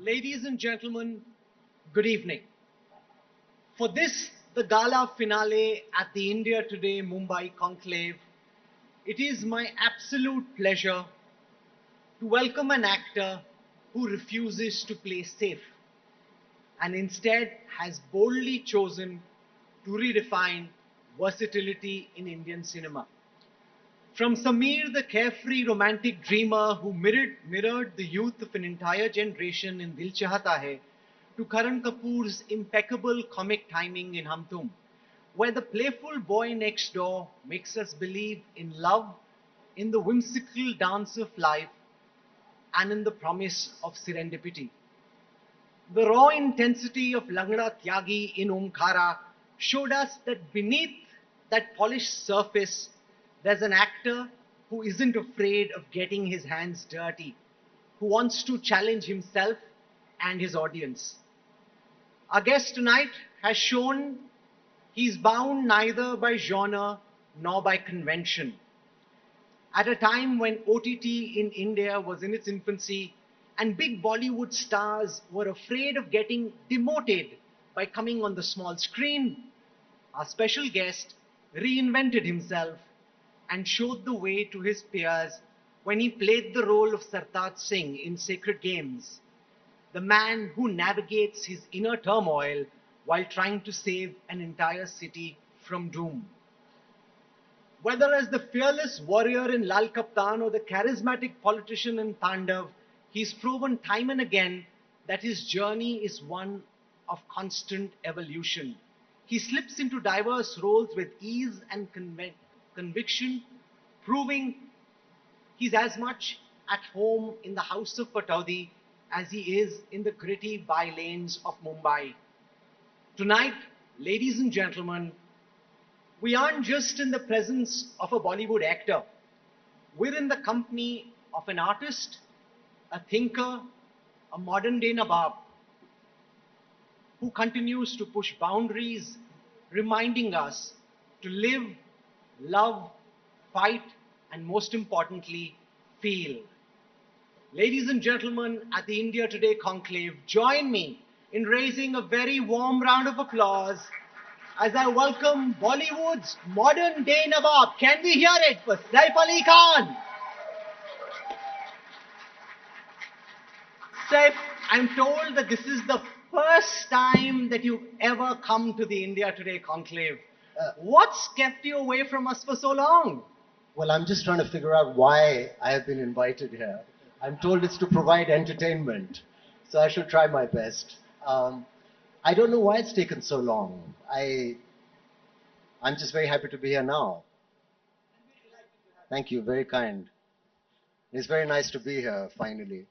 Ladies and gentlemen, good evening. For this, the gala finale at the India Today Mumbai Conclave, it is my absolute pleasure to welcome an actor who refuses to play safe and instead has boldly chosen to redefine versatility in Indian cinema. From Sameer, the carefree romantic dreamer who mirrored the youth of an entire generation in Dil Chahta Hai, to Karan Kapoor's impeccable comic timing in Hum Tum, where the playful boy next door makes us believe in love, in the whimsical dance of life, and in the promise of serendipity. The raw intensity of Langda Tyagi in Omkara showed us that beneath that polished surface, there's an actor who isn't afraid of getting his hands dirty, who wants to challenge himself and his audience. Our guest tonight has shown he's bound neither by genre nor by convention. At a time when OTT in India was in its infancy and big Bollywood stars were afraid of getting demoted by coming on the small screen, our special guest reinvented himself and showed the way to his peers when he played the role of Sartaj Singh in Sacred Games, the man who navigates his inner turmoil while trying to save an entire city from doom. Whether as the fearless warrior in Lal Kaptan or the charismatic politician in Tandav, he's proven time and again that his journey is one of constant evolution. He slips into diverse roles with ease and conviction, proving he's as much at home in the house of Pataudi as he is in the gritty by-lanes of Mumbai. Tonight, ladies and gentlemen, we aren't just in the presence of a Bollywood actor. We're in the company of an artist, a thinker, a modern-day Nawab, who continues to push boundaries, reminding us to live, love, fight, and most importantly, feel. Ladies and gentlemen, at the India Today Conclave, join me in raising a very warm round of applause as I welcome Bollywood's modern-day Nawab. Can we hear it for Saif Ali Khan? Saif, I'm told that this is the first time that you've ever come to the India Today Conclave. What's kept you away from us for so long? Well, I'm just trying to figure out why I have been invited here. I'm told it's to provide entertainment, so I shall try my best. I don't know why it's taken so long. I'm just very happy to be here now. Thank you, very kind. It's very nice to be here, finally.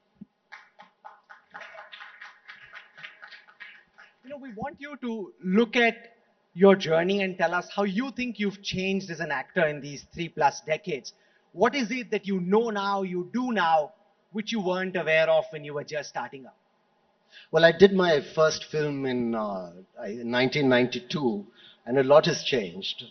We want you to look at your journey and tell us how you think you've changed as an actor in these 3+ decades. What is it that you know now, you do now, which you weren't aware of when you were just starting up? Well, I did my first film in 1992, and a lot has changed.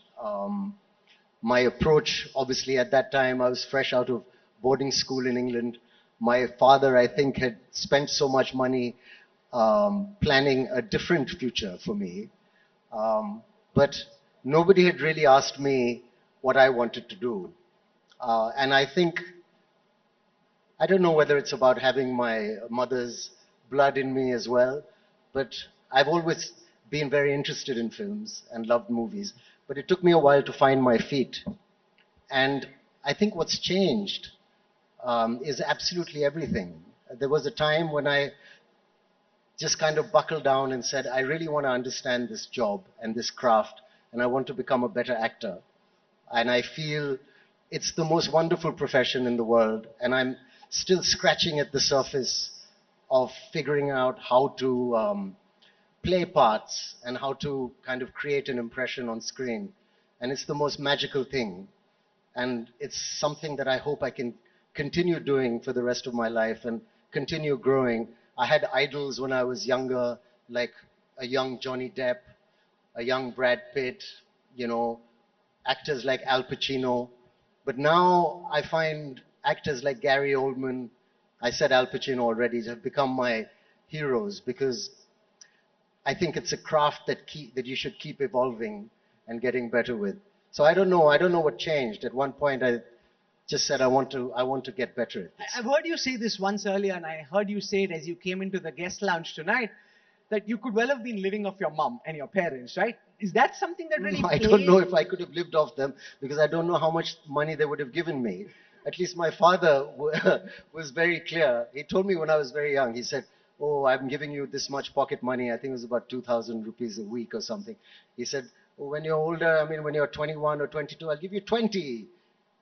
My approach, obviously, at that time, I was fresh out of boarding school in England. My father, I think, had spent so much money planning a different future for me. But nobody had really asked me what I wanted to do. And I think, I don't know whether it's about having my mother's blood in me as well, but I've always been very interested in films and loved movies. But it took me a while to find my feet. And I think what's changed is absolutely everything. There was a time when I just kind of buckled down and said, I really want to understand this job and this craft, and I want to become a better actor. And I feel it's the most wonderful profession in the world, and I'm still scratching at the surface of figuring out how to play parts and how to kind of create an impression on screen. And it's the most magical thing. And it's something that I hope I can continue doing for the rest of my life and continue growing. I had idols when I was younger, like a young Johnny Depp, a young Brad Pitt, actors like Al Pacino. But now I find actors like Gary Oldman, I said Al Pacino already, have become my heroes because I think it's a craft that you should keep evolving and getting better with. So I don't know. I don't know what changed. At one point, I just said I want to get better at this. I've heard you say this once earlier, and I heard you say it as you came into the guest lounge tonight, that you could well have been living off your mom and your parents, right? Is that something that really I don't know if I could have lived off them because I don't know how much money they would have given me. At least my father was very clear. He told me when I was very young, he said, "Oh, I'm giving you this much pocket money." I think it was about 2,000 rupees a week or something. He said, "Oh, when you're older, I mean, when you're 21 or 22, I'll give you 20."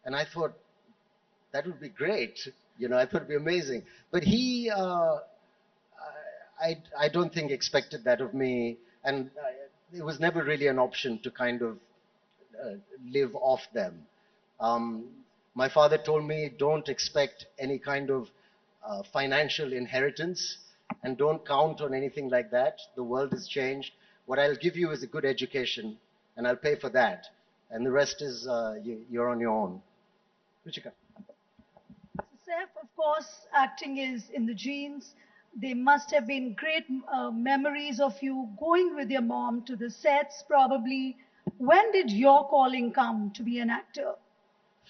And I thought, that would be great. You know, I thought it'd be amazing. But I don't think expected that of me. And it was never really an option to kind of live off them. Um, my father told me, don't expect any kind of financial inheritance and don't count on anything like that. The world has changed. What I'll give you is a good education and I'll pay for that. And the rest is you're on your own. Ruchika. Saif, of course, acting is in the genes. There must have been great memories of you going with your mom to the sets, probably. When did your calling come to be an actor?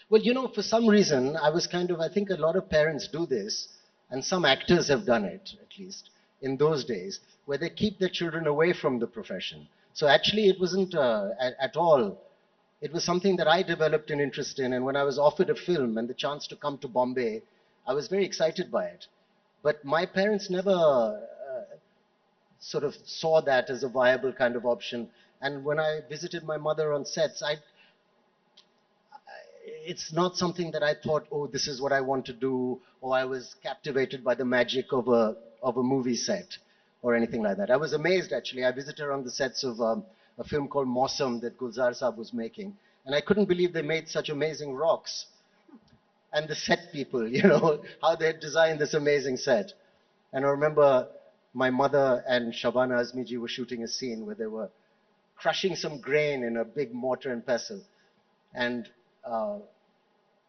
Well, you know, for some reason, I was kind of, I think a lot of parents do this, and some actors have done it, at least, in those days, where they keep their children away from the profession. So actually, it wasn't at all. It was something that I developed an interest in, and when I was offered a film and the chance to come to Bombay, I was very excited by it. But my parents never sort of saw that as a viable kind of option. And when I visited my mother on sets, it's not something that I thought, oh, this is what I want to do, or I was captivated by the magic of a movie set or anything like that. I was amazed, actually. I visited her on the sets of a film called Mausam that Gulzar Saab was making, and I couldn't believe they made such amazing rocks. And the set people, you know, how they had designed this amazing set. And I remember my mother and Shabana Azmiji were shooting a scene where they were crushing some grain in a big mortar and pestle. And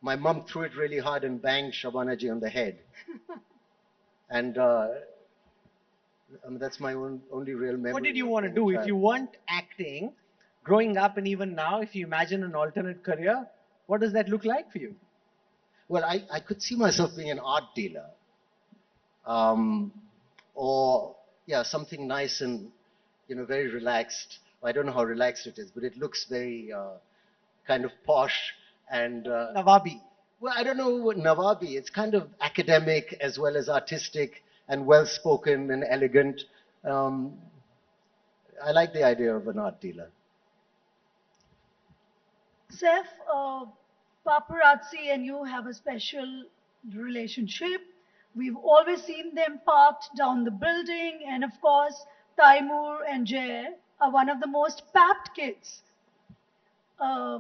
my mum threw it really hard and banged Shabanaji on the head. And I mean, that's my only real memory. What did you want to do if you weren't acting, growing up and even now, if you imagine an alternate career, what does that look like for you? Well, I could see myself being an art dealer. Or, yeah, something nice and, you know, very relaxed. I don't know how relaxed it is, but it looks very kind of posh and... Navabi. Well, I don't know what Navabi. It's kind of academic as well as artistic and well-spoken and elegant. I like the idea of an art dealer. Saif, paparazzi and you have a special relationship. We've always seen them parked down the building, and of course, Taimur and Jay are one of the most papped kids. Uh,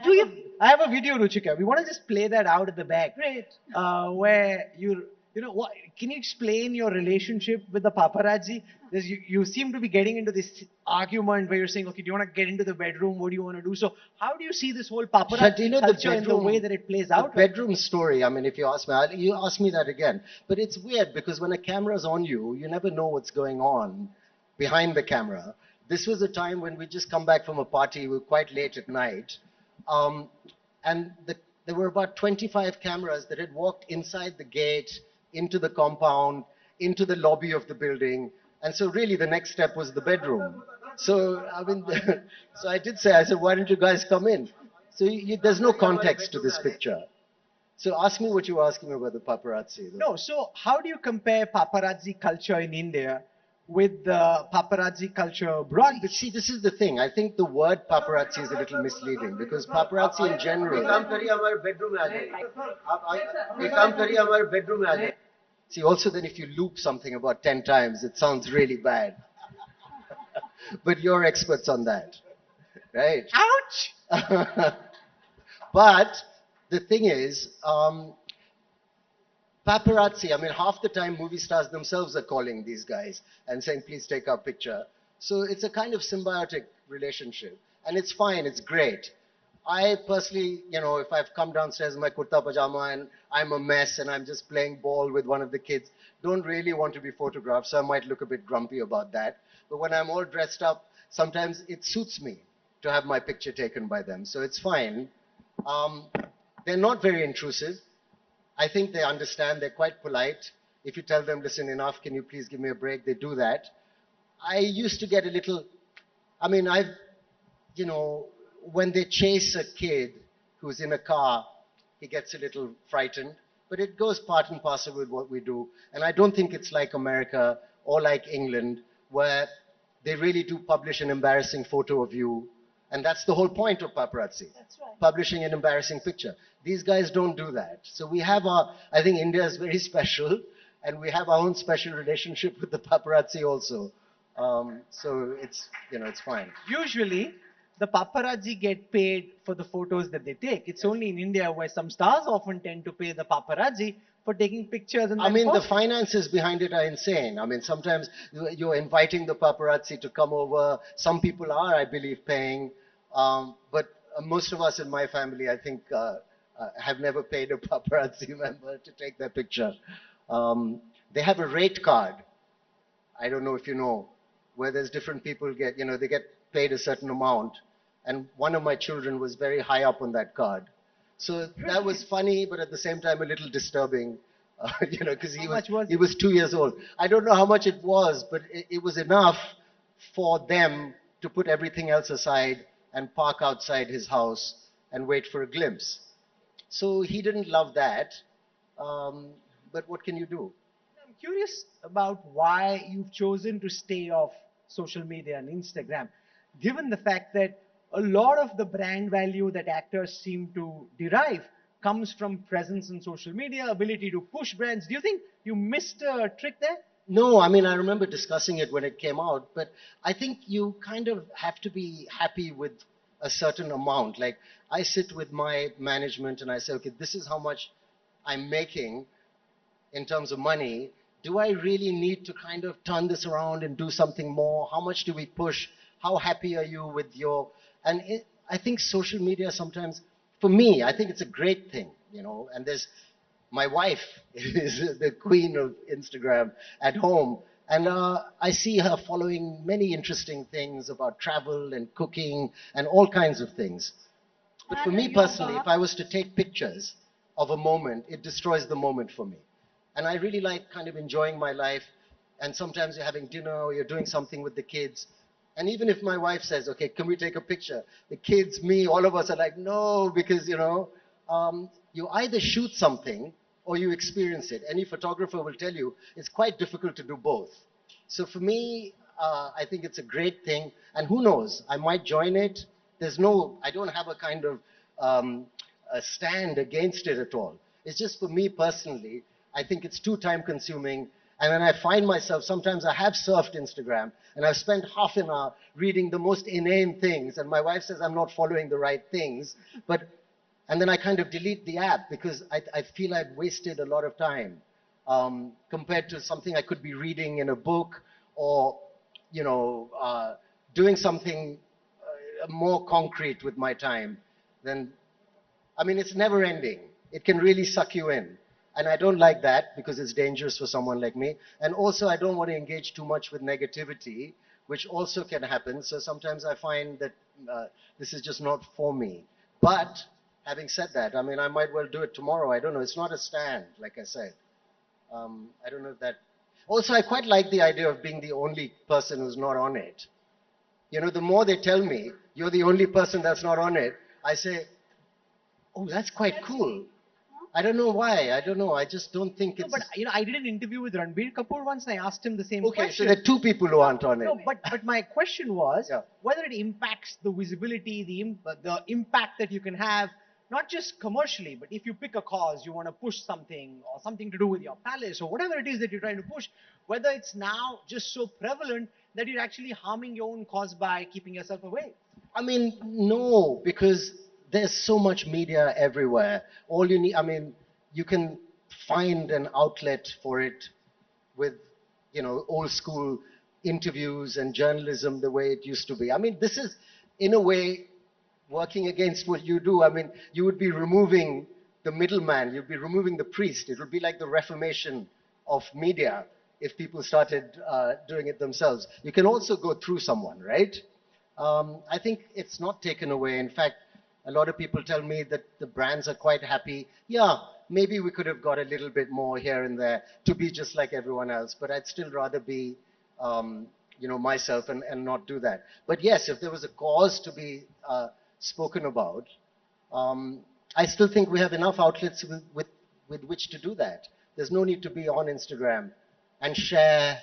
do you? I have a video, Ruchika. We want to just play that out at the back. Great. Where you know, what, can you explain your relationship with the paparazzi? You seem to be getting into this argument where you're saying, okay, do you want to get into the bedroom? What do you want to do? So how do you see this whole paparazzi But, you know, culture in the way that it plays out? The bedroom story, I mean, if you ask me, you ask me that again. But it's weird because when a camera's on you, you never know what's going on behind the camera. This was a time when we just come back from a party, we were quite late at night. And there were about 25 cameras that had walked inside the gate, into the compound, into the lobby of the building. And so really the next step was the bedroom. So, I mean, so I did say, I said, why don't you guys come in? So there's no context to this picture. So ask me what you're asking about the paparazzi. No, so how do you compare paparazzi culture in India with the paparazzi culture abroad? See, this is the thing. I think the word paparazzi is a little misleading because paparazzi in general... See, also then if you loop something about 10 times, it sounds really bad. But you're experts on that, right? Ouch! But the thing is, paparazzi, I mean, half the time movie stars themselves are calling these guys and saying, please take our picture. So it's a kind of symbiotic relationship. And it's fine, it's great. I personally, if I've come downstairs in my kurta pajama and I'm a mess and I'm just playing ball with one of the kids, don't really want to be photographed, so I might look a bit grumpy about that. But when I'm all dressed up, sometimes it suits me to have my picture taken by them, so it's fine. Um, they're not very intrusive. I think they understand. They're quite polite. If you tell them, listen, enough, can you please give me a break? They do that. I used to get a little, I mean, I've you know, when they chase a kid who's in a car, he gets a little frightened. But it goes part and parcel with what we do. And I don't think it's like America or like England, where they really do publish an embarrassing photo of you. And that's the whole point of paparazzi. That's right. Publishing an embarrassing picture. These guys don't do that. So we have our, I think India is very special, and we have our own special relationship with the paparazzi also. So it's fine. Usually, the paparazzi get paid for the photos that they take. It's only in India where some stars often tend to pay the paparazzi for taking pictures and I then mean, the posting. finances behind it are insane. I mean, sometimes you're inviting the paparazzi to come over. Some people are, I believe, paying. But most of us in my family, I think, have never paid a paparazzi member to take their picture. They have a rate card. I don't know if you know, where there's different people get, they get paid a certain amount. And one of my children was very high up on that card. So that was funny, but at the same time a little disturbing, because How much was he it? was 2 years old. I don't know how much it was, but it was enough for them to put everything else aside and park outside his house and wait for a glimpse. So he didn't love that, but what can you do? I'm curious about why you've chosen to stay off social media and Instagram, given the fact that a lot of the brand value that actors seem to derive comes from presence in social media, ability to push brands. Do you think you missed a trick there? No, I mean, I remember discussing it when it came out, but I think you kind of have to be happy with a certain amount. Like, I sit with my management and I say, okay, this is how much I'm making in terms of money. Do I really need to kind of turn this around and do something more? How much do we push? How happy are you with your. I think social media sometimes, for me, I think it's a great thing, and there's my wife is the queen of Instagram at home. And I see her following many interesting things about travel and cooking and all kinds of things. But for And me personally, yoga. if I was to take pictures of a moment, it destroys the moment for me. And I really like kind of enjoying my life. And sometimes you're having dinner or you're doing something with the kids. And even if my wife says, okay, can we take a picture? The kids, me, all of us are like, no, because, you either shoot something or you experience it. Any photographer will tell you it's quite difficult to do both. So for me, I think it's a great thing. And who knows, I might join it. I don't have a kind of a stand against it at all. It's just for me personally, I think it's too time consuming. And then I find myself, sometimes I have surfed Instagram and I've spent half an hour reading the most inane things. And my wife says I'm not following the right things. And then I kind of delete the app because I feel I've wasted a lot of time compared to something I could be reading in a book or, doing something more concrete with my time. Then, I mean, it's never ending. It can really suck you in. And I don't like that because it's dangerous for someone like me. And also, I don't want to engage too much with negativity, which also can happen. So sometimes I find that this is just not for me. But having said that, I mean, I might well do it tomorrow. I don't know. It's not a stand, like I said. I don't know if that. Also, I quite like the idea of being the only person who's not on it. The more they tell me you're the only person that's not on it, I say, oh, that's quite That's cool. me. Huh? I don't know why. I don't know. I just don't think No, it's. but I did an interview with Ranbir Kapoor once, and I asked him the same Okay, so question. there are two people who aren't on it. No, but my question was Yeah. whether it impacts the visibility, the impact that you can have, not just commercially, but if you pick a cause, you want to push something or something to do with your palace or whatever it is that you're trying to push, whether it's now just so prevalent that you're actually harming your own cause by keeping yourself away. I mean, no, because there's so much media everywhere. All you need, I mean, you can find an outlet for it with, old school interviews and journalism the way it used to be. I mean, this is, in a way, working against what you do. I mean, you would be removing the middleman, you'd be removing the priest. It would be like the Reformation of media if people started doing it themselves. You can also go through someone, right? I think it's not taken away. In fact, a lot of people tell me that the brands are quite happy. Yeah, maybe we could have got a little bit more here and there to be just like everyone else, but I'd still rather be, myself and not do that. But yes, if there was a cause to be spoken about, I still think we have enough outlets with which to do that. There's no need to be on Instagram and share.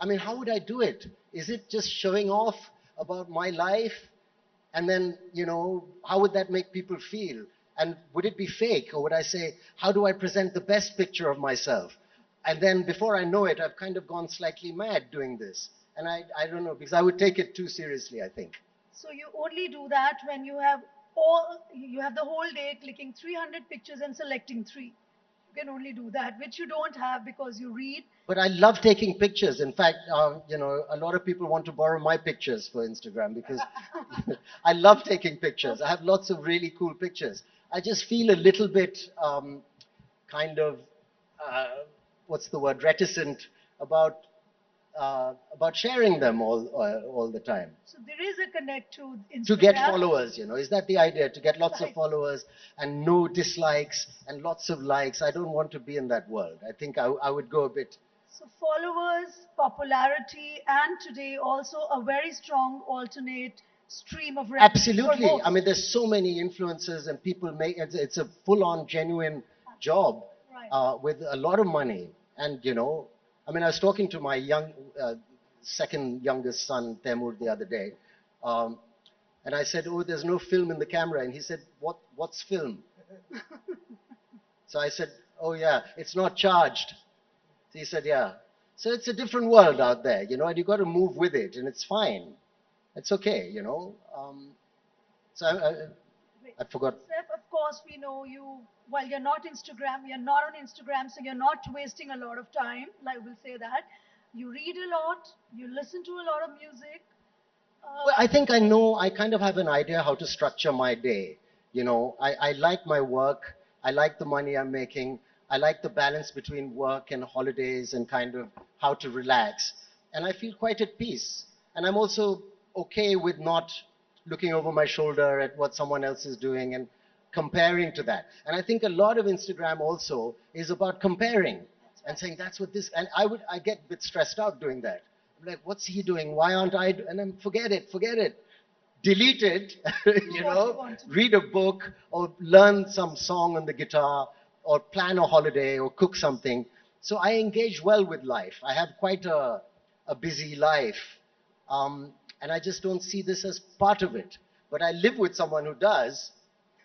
I mean, how would I do it? Is it just showing off about my life? And then, how would that make people feel? And would it be fake? Or would I say, how do I present the best picture of myself? And then before I know it, I've kind of gone slightly mad doing this. And I don't know, because I would take it too seriously, I think. So you only do that when you have the whole day clicking 300 pictures and selecting three. You can only do that, which you don't have because you read. But I love taking pictures. In fact, a lot of people want to borrow my pictures for Instagram because I love taking pictures. I have lots of really cool pictures. I just feel a little bit kind of, what's the word, reticent about sharing them all the time. So there is a connect to Instagram. To get followers, is that the idea? To get lots Right. of followers and no dislikes and lots of likes. I don't want to be in that world. I think I would go a bit. So followers, popularity, and today also a very strong alternate stream of revenue for Absolutely. most. I mean, there's so many influencers and people make it's a full-on, genuine job Right. with a lot of money. And I mean, I was talking to my second youngest son, Temur, the other day, and I said, "Oh, there's no film in the camera," and he said, "What's film?" So I said, "Oh yeah, it's not charged." So he said, "Yeah." So it's a different world out there, and you got to move with it, and it's fine. It's okay. So I forgot. Seth, of course, we know you. While you're not on Instagram, so you're not wasting a lot of time. Like we'll say that. You read a lot. You listen to a lot of music. Well, Uh, I think I know, I kind of have an idea how to structure my day. I like my work. I like the money I'm making. I like the balance between work and holidays and kind of how to relax. And I feel quite at peace. And I'm also okay with not looking over my shoulder at what someone else is doing and comparing to that. And I think a lot of Instagram also is about comparing and saying that's what this, and I get a bit stressed out doing that. I'm like, what's he doing? Why aren't I? And then forget it. Delete it, do what you want to do. read a book or learn some song on the guitar or plan a holiday or cook something. So I engage well with life. I have quite a busy life. And I just don't see this as part of it. But I live with someone who does,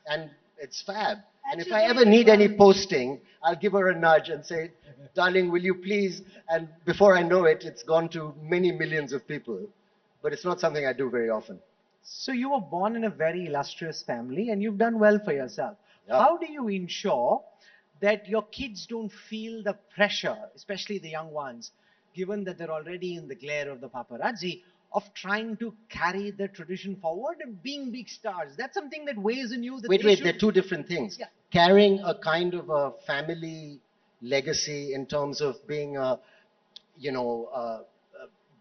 and it's fab. And if Actually, I ever doing need well. any posting, I'll give her a nudge and say, "Darling, will you please?" And before I know it, it's gone to many millions of people. But it's not something I do very often. So you were born in a very illustrious family and you've done well for yourself. Yeah. How do you ensure that your kids don't feel the pressure, especially the young ones, given that they're already in the glare of the paparazzi, of trying to carry the tradition forward and being big stars? That's something that weighs in you. That Wait, they're two different things. Yeah. Carrying a kind of a family legacy in terms of being a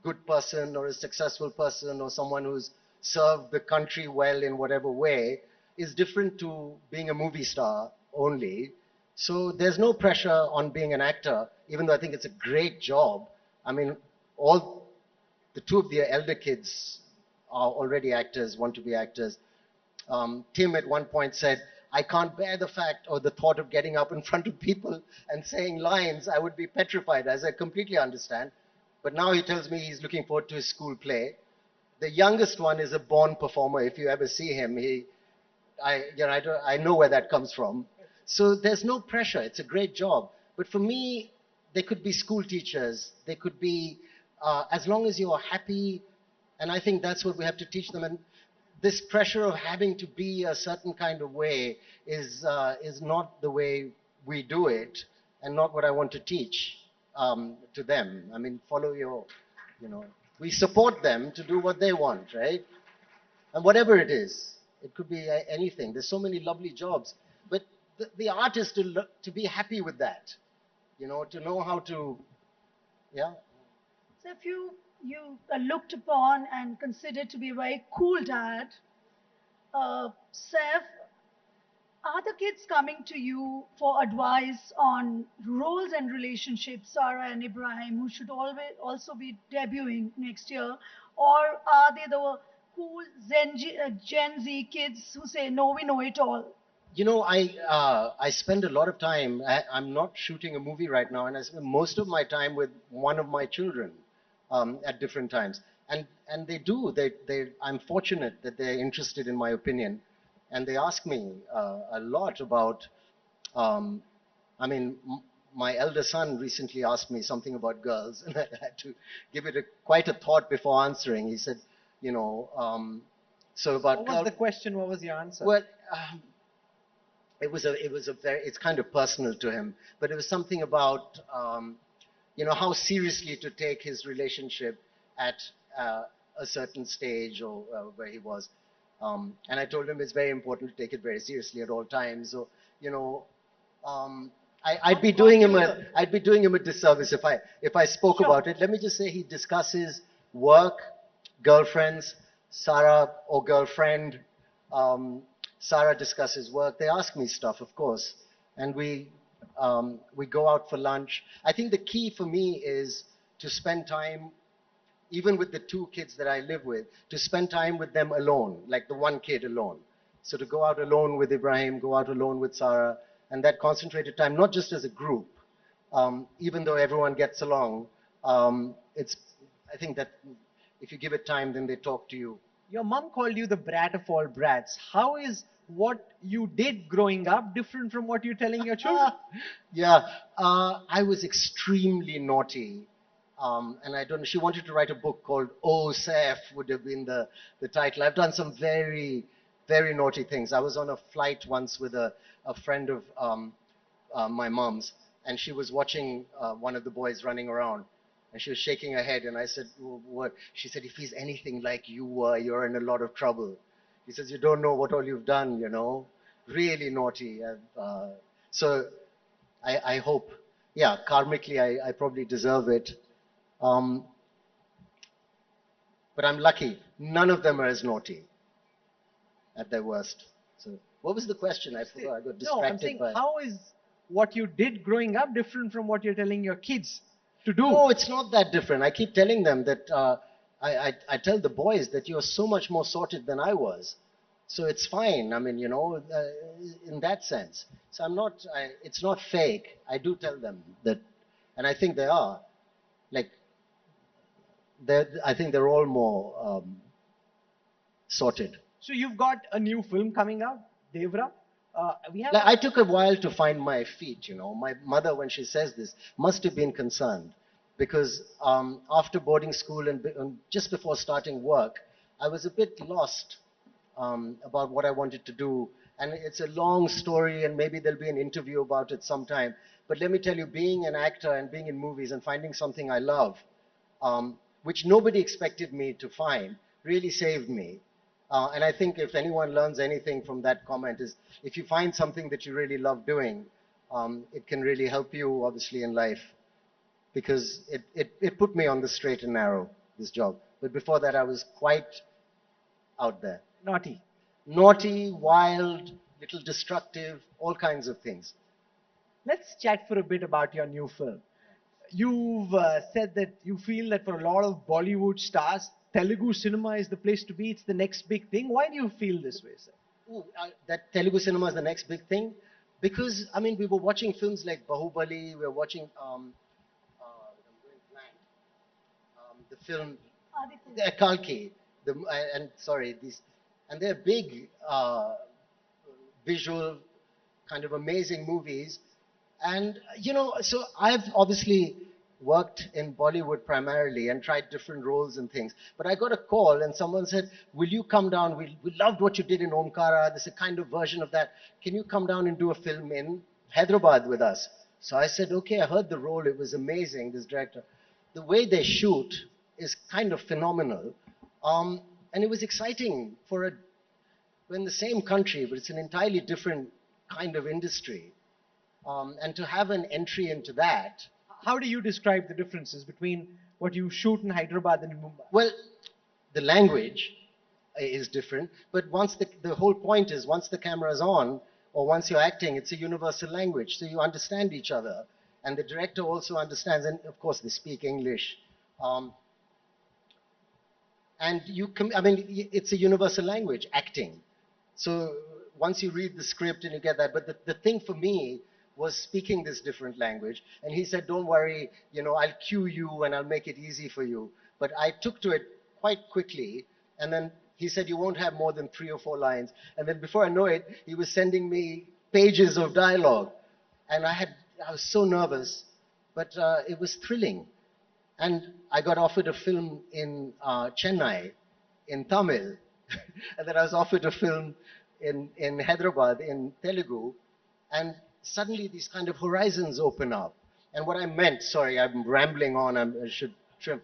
good person or a successful person or someone who's served the country well in whatever way is different to being a movie star only. So there's no pressure on being an actor, even though I think it's a great job. I mean, all the two of the elder kids are already actors, want to be actors. Tim at one point said, "I can't bear the fact or the thought of getting up in front of people and saying lines. I would be petrified," as I completely understand. But now he tells me he's looking forward to his school play. The youngest one is a born performer. If you ever see him, I know where that comes from. So there's no pressure. It's a great job. But for me, they could be school teachers. They could be, as long as you're happy, and I think that's what we have to teach them. And this pressure of having to be a certain kind of way is not the way we do it, and not what I want to teach to them. I mean, follow your, we support them to do what they want, right? And whatever it could be anything. There's so many lovely jobs. But the art is to be happy with that, to know how to, yeah. So if you are looked upon and considered to be a very cool dad, Saif, are the kids coming to you for advice on roles and relationships, Sarah and Ibrahim, who should always also be debuting next year? Or are they the cool Gen Z kids who say, no, we know it all? I spend a lot of time. I'm not shooting a movie right now, and I spend most of my time with one of my children at different times. And they do. I'm fortunate that they're interested in my opinion, and they ask me a lot about. Um, I mean, my elder son recently asked me something about girls, and I had to give it quite a thought before answering. He said, so about What was the question? What was your answer? well. It's kind of personal to him, but it was something about how seriously to take his relationship at a certain stage or where he was. And I told him it's very important to take it very seriously at all times. So um, I'd be doing him a disservice if I spoke Sure. about it. Let me just say he discusses work, girlfriends, Sarah or girlfriend. Um, Sarah discusses work. They ask me stuff, of course, and we go out for lunch. I think the key for me is to spend time, even with the two kids that I live with, to spend time with them alone, like the one kid alone. So to go out alone with Ibrahim, go out alone with Sarah, and that concentrated time, not just as a group, even though everyone gets along. It's I think that if you give it time, then they talk to you. Your mom called you the brat of all brats. How is what you did growing up different from what you're telling your children? Yeah, I was extremely naughty. And I don't know, she wanted to write a book called Oh Saif, would have been the title. I've done some very, very naughty things. I was on a flight once with a friend of my mom's, and she was watching one of the boys running around. And she was shaking her head, and I said, What? She said, if he's anything like you were, you're in a lot of trouble. He says, you don't know what all you've done, really naughty. So I hope, yeah, karmically, I probably deserve it. Um, but I'm lucky. None of them are as naughty at their worst. So, what was the question? I forgot. I got No, I'm distracted saying by. how is what you did growing up different from what you're telling your kids to do? No, it's not that different. I keep telling them that I tell the boys that you're so much more sorted than I was. So it's fine. I mean, in that sense. So it's not fake. I do tell them that, and I think they are. Like, I think they're all more sorted. So you've got a new film coming out, Devra. We have Like, I took a while to find my feet. My mother, when she says this, must have been concerned because after boarding school and just before starting work, I was a bit lost about what I wanted to do. And it's a long story, and maybe there'll be an interview about it sometime. But let me tell you, being an actor and being in movies and finding something I love, which nobody expected me to find, really saved me. And I think if anyone learns anything from that comment is if you find something that you really love doing, it can really help you, obviously, in life. Because it put me on the straight and narrow, this job. But before that, I was quite out there. naughty. Naughty, wild, little destructive, all kinds of things. Let's chat for a bit about your new film. You've said that you feel that for a lot of Bollywood stars, Telugu cinema is the place to be. It's the next big thing. Why do you feel this way, sir? Ooh, that Telugu cinema is the next big thing. Because, I mean, we were watching films like Bahubali, we were watching, I'm going blank, the film Aditya. Kalki, and sorry, and they're big visual, kind of amazing movies. And, so I've obviously worked in Bollywood primarily and tried different roles and things. But I got a call and someone said, will you come down? We loved what you did in Omkara. There's a kind of version of that. Can you come down and do a film in Hyderabad with us? So I said, okay, I heard the role. It was amazing, this director. The way they shoot is kind of phenomenal. And it was exciting we're in the same country, but it's an entirely different kind of industry. And to have an entry into that, How do you describe the differences between what you shoot in Hyderabad and in Mumbai? well, the language is different, but the whole point is once the camera's on, or once you're acting, it's a universal language, so you understand each other. And the director also understands, and of course they speak English. Um, and it's a universal language, acting. So once you read the script and you get that, but the thing for me was speaking this different language. And he said, don't worry, I'll cue you and I'll make it easy for you. But I took to it quite quickly. And then he said, you won't have more than 3 or 4 lines. And then before I know it, he was sending me pages of dialogue. And I was so nervous, but it was thrilling. And I got offered a film in Chennai, in Tamil. And then I was offered a film in Hyderabad, in Telugu. And suddenly these kind of horizons open up. And what I meant, sorry, I'm rambling on, I should trim,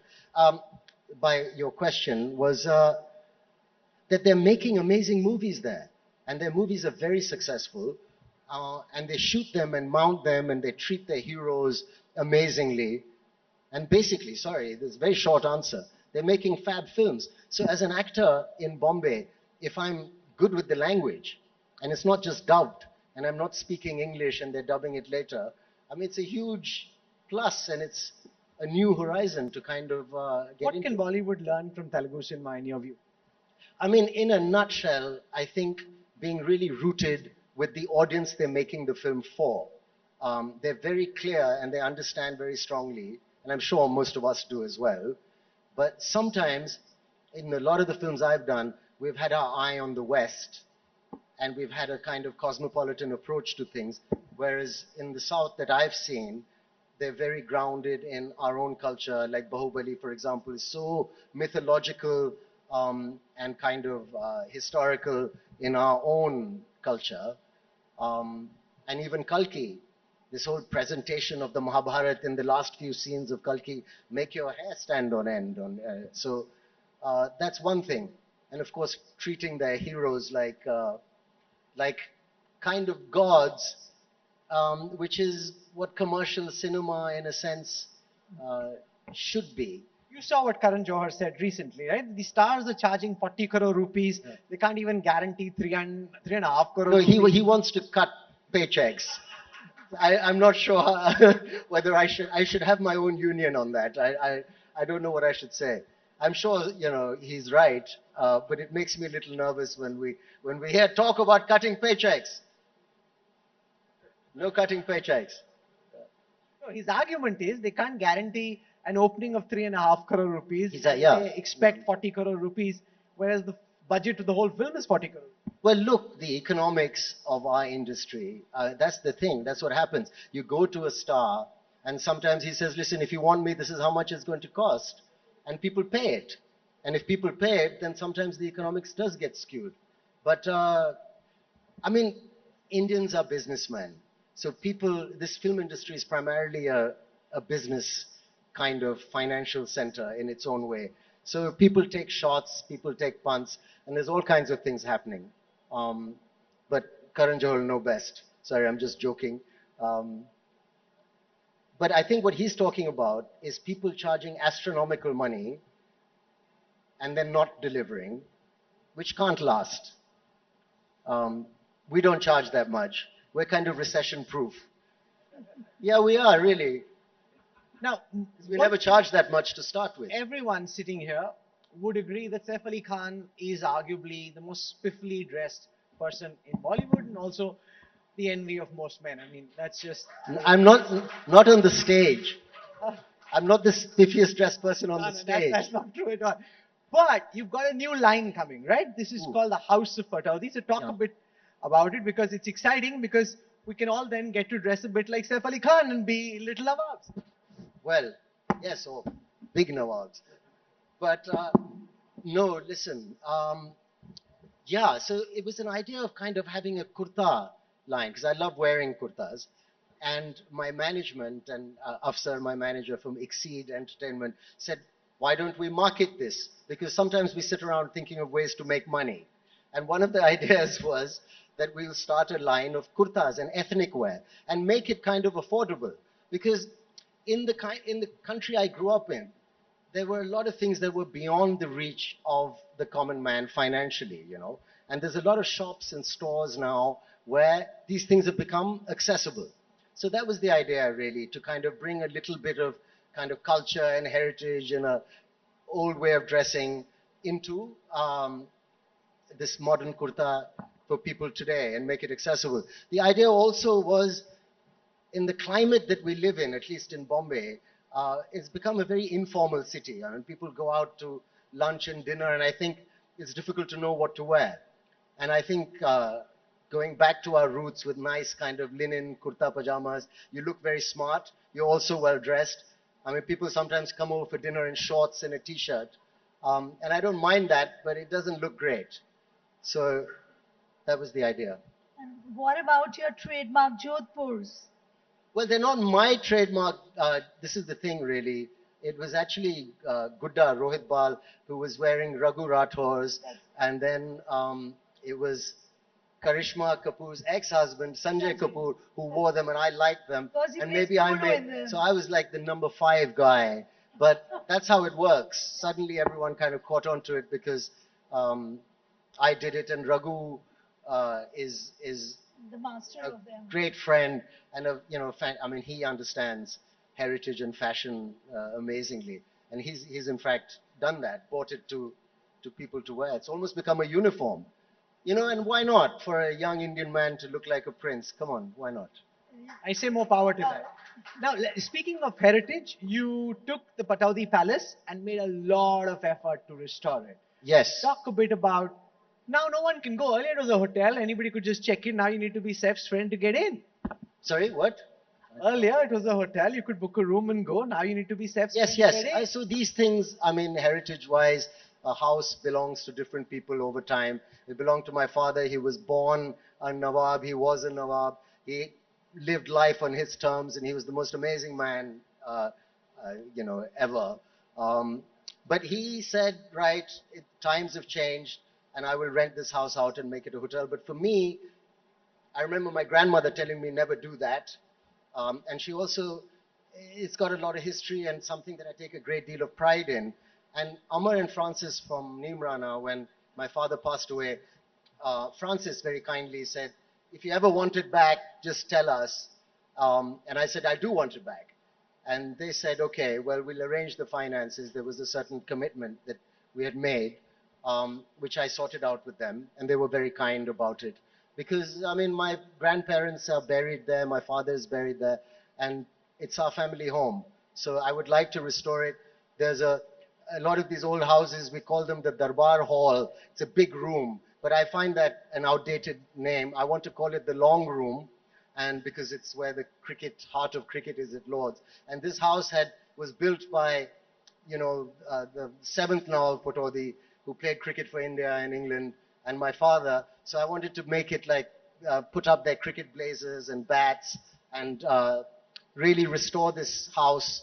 by your question was that they're making amazing movies there. And their movies are very successful. And they shoot them and mount them and they treat their heroes amazingly. And basically, sorry, this is a very short answer. They're making fab films. So as an actor in Bombay, if I'm good with the language, and it's not just dubbed, and I'm not speaking English and they're dubbing it later, I mean, it's a huge plus and it's a new horizon to kind of get What into. can Bollywood learn from Telugu cinema in your view? I mean, in a nutshell, I think being really rooted with the audience they're making the film for. They're very clear and they understand very strongly, and I'm sure most of us do as well. But sometimes, in a lot of the films I've done, we've had our eye on the West, and we've had a kind of cosmopolitan approach to things, whereas in the South that I've seen, they're very grounded in our own culture, like Bahubali, for example, is so mythological and kind of historical in our own culture. And even Kalki, this whole presentation of the Mahabharata in the last few scenes of Kalki make your hair stand on end. So that's one thing. And of course, treating their heroes like kind of gods, which is what commercial cinema, in a sense, should be. You saw what Karan Johar said recently, right? The stars are charging 40 crore rupees. Yeah. They can't even guarantee 3.5 crore No, rupees. he wants to cut paychecks. I'm not sure whether I should have my own union on that. I don't know what I should say. I'm sure he's right, but it makes me a little nervous when we hear talk about cutting paychecks. No cutting paychecks. No, his argument is they can't guarantee an opening of 3.5 crore rupees. Yeah. They expect 40 crore rupees, whereas the budget of the whole film is 40 crore. Well, look, the economics of our industry, that's the thing. That's what happens. You go to a star, and sometimes he says, listen, if you want me, this is how much it's going to cost. And people pay it. And if people pay it, then sometimes the economics does get skewed. But, I mean, Indians are businessmen. So this film industry is primarily a business kind of financial center in its own way. So people take shots, people take punts, and there's all kinds of things happening. But Karan Johar will know best. Sorry, I'm just joking. But I think what he's talking about is people charging astronomical money and then not delivering, which can't last. We don't charge that much. We're kind of recession-proof. Yeah, we are, really. Now, We never charged that much to start with. everyone sitting here would agree that Saif Ali Khan is arguably the most spiffily dressed person in Bollywood and also the envy of most men. I mean, that's just... I'm not on the stage. I'm not the spiffiest dressed person on No, the no, stage. that's not true at all. But you've got a new line coming, right? This is called the House of Pataudi. So talk a bit about it, because it's exciting, because we can all then get to dress a bit like Saif Ali Khan and be little Nawabs. Well, yes, or big Nawabs. But no, listen. Yeah, so it was an idea of kind of having a kurta line, because I love wearing kurtas. And my management and Afsar, my manager from Exceed Entertainment, said, Why don't we market this? Because sometimes we sit around thinking of ways to make money. And one of the ideas was that we'll start a line of kurtas and ethnic wear and make it kind of affordable. Because in the country I grew up in, there were a lot of things that were beyond the reach of the common man financially, you know. And there's a lot of shops and stores now where these things have become accessible. So that was the idea, really, to kind of bring a little bit of kind of culture and heritage and a old way of dressing into this modern kurta for people today and make it accessible. The idea also was, in the climate that we live in, at least in Bombay, it's become a very informal city. I mean, people go out to lunch and dinner, and I think it's difficult to know what to wear. And I think going back to our roots with nice kind of linen kurta pajamas, you look very smart. You're also well dressed. I mean, people sometimes come over for dinner in shorts and a t-shirt. And I don't mind that, but it doesn't look great. So that was the idea. And what about your trademark Jodhpurs? Well, they're not my trademark. This is the thing, really. It was actually Gudda Rohit Bal who was wearing Raghu Rathor's, and then it was Karishma Kapoor's ex-husband Sanjay Kapoor who wore them, and I liked them. Because he And plays maybe I polo in made, them. so I was like the number 5 guy. But that's how it works. Suddenly, everyone kind of caught on to it because I did it, and Raghu is The master a of them. great friend and a I mean, he understands heritage and fashion amazingly, and he's in fact done that, brought it to people to wear. It's almost become a uniform, and why not for a young Indian man to look like a prince? Come on, why not? I say more power to that. Now, speaking of heritage, you took the Pataudi Palace and made a lot of effort to restore it. Yes. Talk a bit about. Now, no one can go. Earlier, it was a hotel. Anybody could just check in. Now, you need to be Seth's friend to get in. Sorry, what? Earlier, it was a hotel. You could book a room and go. Now, you need to be Seth's Yes, friend yes. to get in. So these things, I mean, heritage-wise, a house belongs to different people over time. It belonged to my father. He was born a Nawab. He was a Nawab. He lived life on his terms, and he was the most amazing man, ever. Um, but he said, right, times have changed, and I will rent this house out and make it a hotel. But for me, I remember my grandmother telling me never do that. And she also, it's got a lot of history and something that I take a great deal of pride in. And Amar and Francis from Neemrana, when my father passed away, Francis very kindly said, if you ever want it back, just tell us. And I said, I do want it back. And they said, okay, well, we'll arrange the finances. There was a certain commitment that we had made, which I sorted out with them. And they were very kind about it. Because, I mean, my grandparents are buried there, my father is buried there, and it's our family home. So I would like to restore it. There's a lot of these old houses, we call them the Darbar Hall. It's a big room, but I find that an outdated name. I want to call it the Long Room, and because it's where the heart of cricket is at Lord's. And this house was built by, the 7th Nawab Pataudi, who played cricket for India and England, and my father. So I wanted to make it like put up their cricket blazers and bats and really restore this house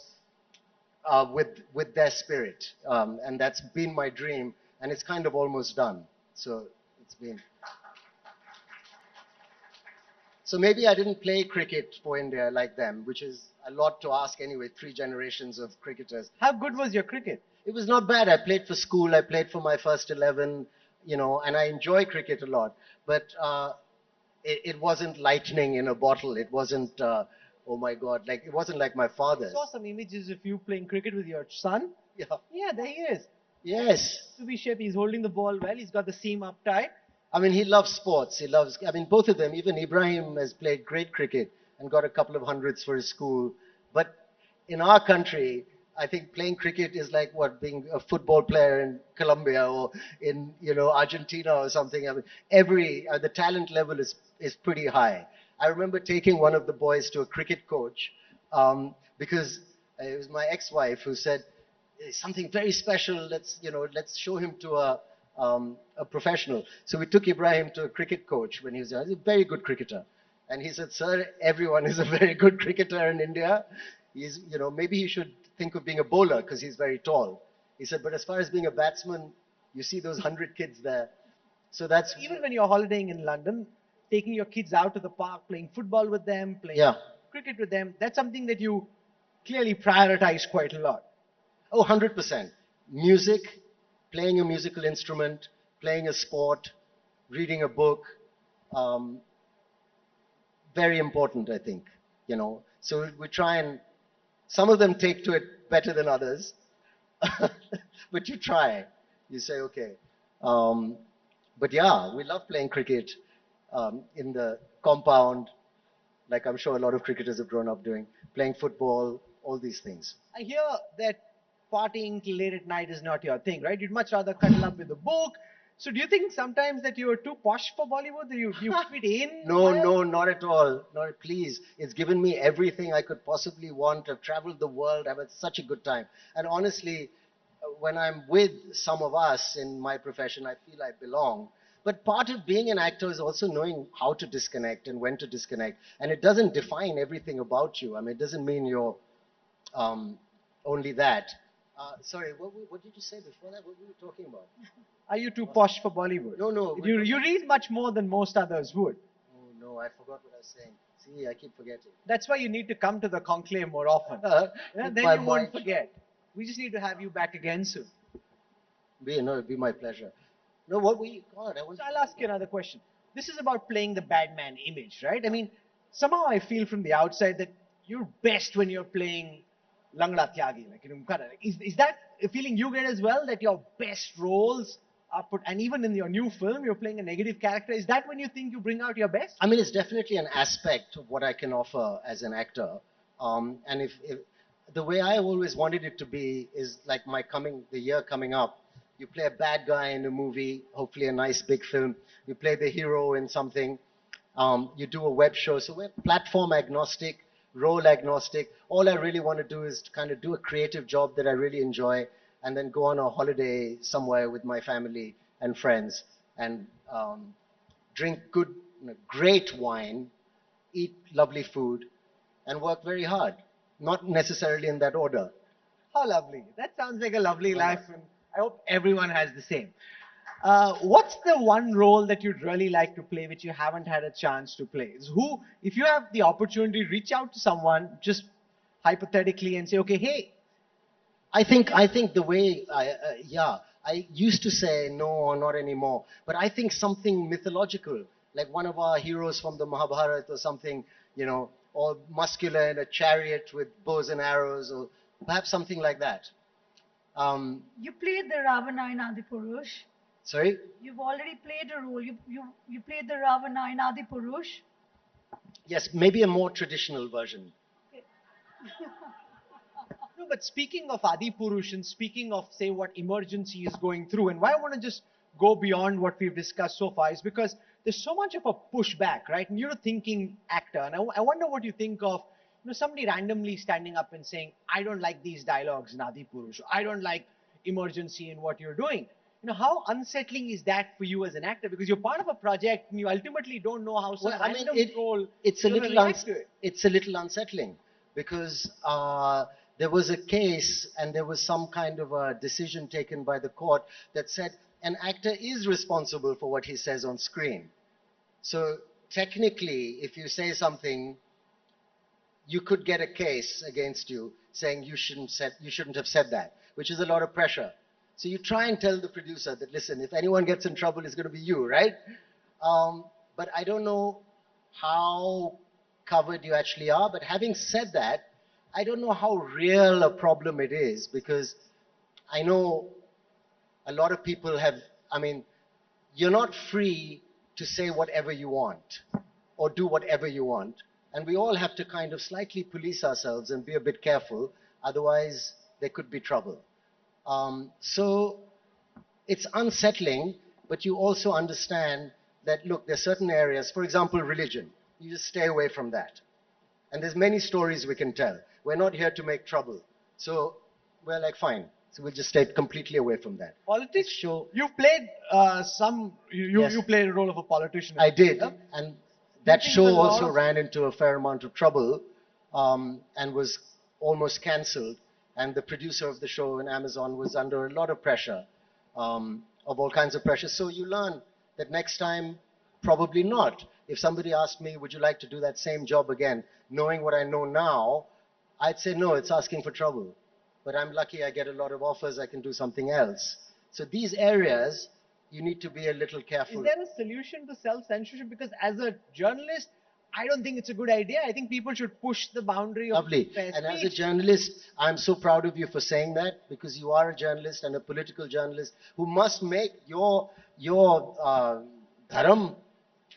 with their spirit. And that's been my dream, and it's kind of almost done. So it's been. So maybe I didn't play cricket for India like them, which is a lot to ask anyway. 3 generations of cricketers. How good was your cricket? It was not bad. I played for school. I played for my first 11, and I enjoy cricket a lot. But it wasn't lightning in a bottle. It wasn't, oh my God, it wasn't like my I father's. saw some images of you playing cricket with your son. Yeah. Yeah, there he is. Yes. To be sure, he's holding the ball well. He's got the seam up tight. I mean, he loves sports. I mean, both of them. Even Ibrahim has played great cricket and got a couple of hundreds for his school. But in our country, I think playing cricket is like being a football player in Colombia or in, Argentina or something. I mean, the talent level is pretty high. I remember taking one of the boys to a cricket coach because it was my ex-wife who said, something very special. Let's show him to a professional. So we took Ibrahim to a cricket coach when he was young. He's a very good cricketer. And he said, sir, everyone is a very good cricketer in India. Maybe he should think of being a bowler because he's very tall. He said, but as far as being a batsman, you see those 100 kids there. So that's, Even when you're holidaying in London, taking your kids out to the park, playing football with them, playing yeah. cricket with them, that's something that you clearly prioritize quite a lot. Oh, 100%. Music, playing a musical instrument, playing a sport, reading a book, um, very important, I think, you know. So we try and, some of them take to it better than others, but you try. You say, okay. Um, but yeah, we love playing cricket in the compound, like I'm sure a lot of cricketers have grown up doing, playing football, all these things. I hear that partying till late at night is not your thing, right? You'd much rather cuddle up with a book. So do you think sometimes that you're too posh for Bollywood? That you fit in? No, well? no, not at all. Not please. It's given me everything I could possibly want. I've traveled the world. I've had such a good time. And honestly, when I'm with some of us in my profession, I feel I belong. But part of being an actor is also knowing how to disconnect and when to disconnect. And it doesn't define everything about you. I mean, it doesn't mean you're um, only that. Sorry, what did you say before that? What were you talking about? Are you too posh for Bollywood? No, no. You read much more than most others would. Oh, no, I forgot what I was saying. See, I keep forgetting. That's why you need to come to the conclave more often. Yeah, then My you won't mind- forget. We just need to have you back again soon. No, it'd be my pleasure. No, what we, God, I want So I'll ask you another question. This is about playing the bad man image, right? I mean, somehow I feel from the outside that you're best when you're playing Langda Tyagi. Like, is that a feeling you get as well, that your best roles are put, and even in your new film, you're playing a negative character. Is that when you think you bring out your best? I mean, it's definitely an aspect of what I can offer as an actor. And if the way I always wanted it to be is like the year coming up, you play a bad guy in a movie, hopefully a nice big film. You play the hero in something. You do a web show. So we're platform agnostic, role agnostic. All I really want to do is to kind of do a creative job that I really enjoy and then go on a holiday somewhere with my family and friends and drink good, great wine, eat lovely food, and work very hard. Not necessarily in that order. How lovely. That sounds like a lovely life, and I hope everyone has the same. What's the one role that you'd really like to play which you haven't had a chance to play? Who, if you have the opportunity, reach out to someone just hypothetically and say, okay, hey, I think the way I used to say no, not anymore. But I think something mythological, like one of our heroes from the Mahabharata or something, or muscular in a chariot with bows and arrows, or perhaps something like that. You played the Ravana in Adipurush. Sorry? You've already played a role. You played the Ravana in Adipurush. Yes, maybe a more traditional version. no, but speaking of Adi Purush and speaking of, say, what emergency is going through, and why I want to just go beyond what we've discussed so far is because there's so much of a pushback, right? And you're a thinking actor, and I wonder what you think of, somebody randomly standing up and saying, I don't like these dialogues in Adi Purush, I don't like emergency in what you're doing. How unsettling is that for you as an actor? Because you're part of a project and you ultimately don't know how some random role it's a is gonna little react to it. it's a little unsettling because there was a case and there was some kind of a decision taken by the court that said an actor is responsible for what he says on screen. So technically, if you say something, you could get a case against you saying you shouldn't have said that, which is a lot of pressure. So you try and tell the producer that, listen, if anyone gets in trouble, it's going to be you, right? But I don't know how covered you actually are. But having said that, I don't know how real a problem it is because I know a lot of people have, I mean, you're not free to say whatever you want or do whatever you want. And we all have to kind of slightly police ourselves and be a bit careful. Otherwise, there could be trouble. So it's unsettling, but you also understand that, look, there's certain areas, for example, religion. You just stay away from that. And there's many stories we can tell. We're not here to make trouble. So we're like, fine. So we'll just stay completely away from that. Politics? Sure. You've played Yes. you played a role of a politician. I did. Yeah? And that think show there's a lot also of- ran into a fair amount of trouble and was almost cancelled and the producer of the show in Amazon was under a lot of pressure, of all kinds of pressure. So you learn that next time, probably not. If somebody asked me, would you like to do that same job again, knowing what I know now, I'd say no, it's asking for trouble. But I'm lucky I get a lot of offers, I can do something else. So these areas, you need to be a little careful. Is there a solution to self-censorship? Because as a journalist, I don't think it's a good idea. I think people should push the boundary of Lovely. fair And as a speech. journalist, I'm so proud of you for saying that, because you are a journalist and a political journalist who must make your dharam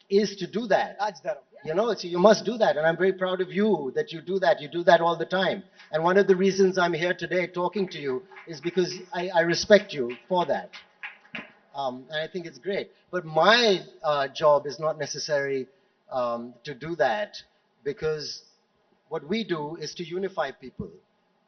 is to do that. Raj Dharam. You know, so you must do that. And I'm very proud of you that you do that. You do that all the time. And one of the reasons I'm here today talking to you is because I respect you for that. And I think it's great. But my job is not necessary to do that, because what we do is to unify people.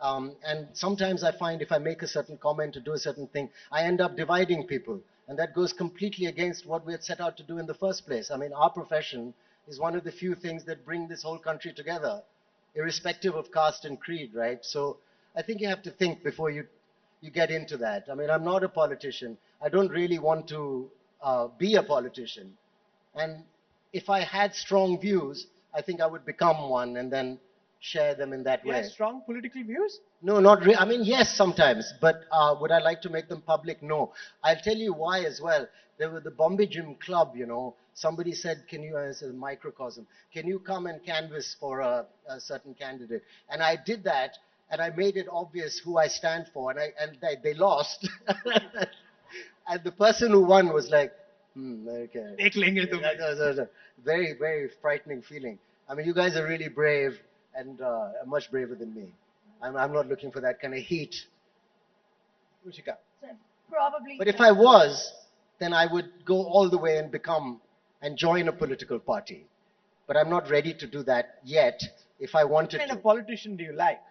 And sometimes I find if I make a certain comment or do a certain thing, I end up dividing people. And that goes completely against what we had set out to do in the first place. I mean, our profession is one of the few things that bring this whole country together, irrespective of caste and creed, right? So I think you have to think before you get into that. I mean, I'm not a politician. I don't really want to be a politician. And if I had strong views, I think I would become one and then share them in that You way. have strong political views? No, not really. I mean, yes, sometimes. But would I like to make them public? No. I'll tell you why as well. There were the Bombay Gym Club, you know. Somebody said, can you, as a microcosm, can you come and canvass for a certain candidate? And I did that, and I made it obvious who I stand for, and they lost. And the person who won was like, okay. Dekh lenge tum. That was a very, very frightening feeling. I mean, you guys are really brave and much braver than me. I'm not looking for that kind of heat. Ruchika. So probably. But if I was, then I would go all the way and become and join a political party. But I'm not ready to do that yet. If I wanted What kind to. of politician do you like?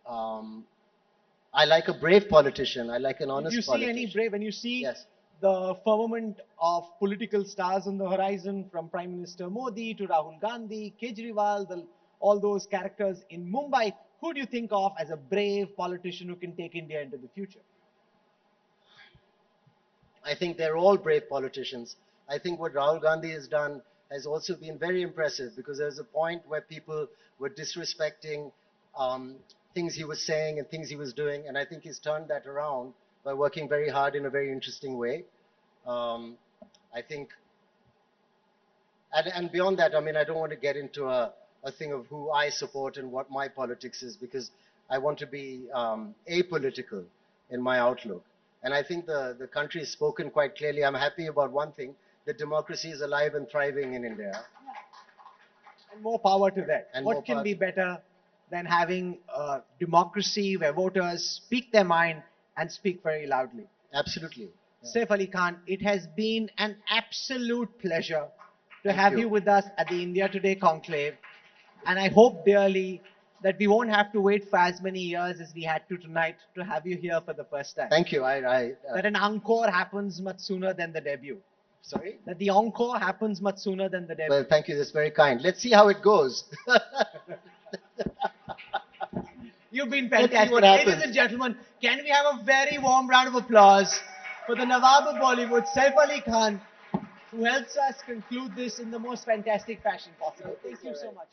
I like a brave politician. I like an Do honest you see politician. any brave, when you see Yes. the firmament of political stars on the horizon, from Prime Minister Modi to Rahul Gandhi, Kejriwal, all those characters in Mumbai, who do you think of as a brave politician who can take India into the future? I think they're all brave politicians. I think what Rahul Gandhi has done has also been very impressive, because there's a point where people were disrespecting things he was saying and things he was doing, and I think he's turned that around by working very hard in a very interesting way. I think, and beyond that, I mean, I don't want to get into a thing of who I support and what my politics is, because I want to be apolitical in my outlook. And I think the country has spoken quite clearly. I'm happy about one thing, that democracy is alive and thriving in India. And more power to that. And more What can power be to- better than having a democracy where voters speak their mind and speak very loudly? Absolutely. Saif Ali Khan, it has been an absolute pleasure to Thank have you. you with us at the India Today Conclave. And I hope dearly that we won't have to wait for as many years as we had to tonight to have you here for the first time. Thank you. That an encore happens much sooner than the debut. Sorry? That the encore happens much sooner than the debut. Well, thank you. That's very kind. Let's see how it goes. You've been Let's see fantastic. what Ladies happens. and gentlemen, can we have a very warm round of applause for the Nawab of Bollywood, Saif Ali Khan, who helps us conclude this in the most fantastic fashion possible. Thank you so much.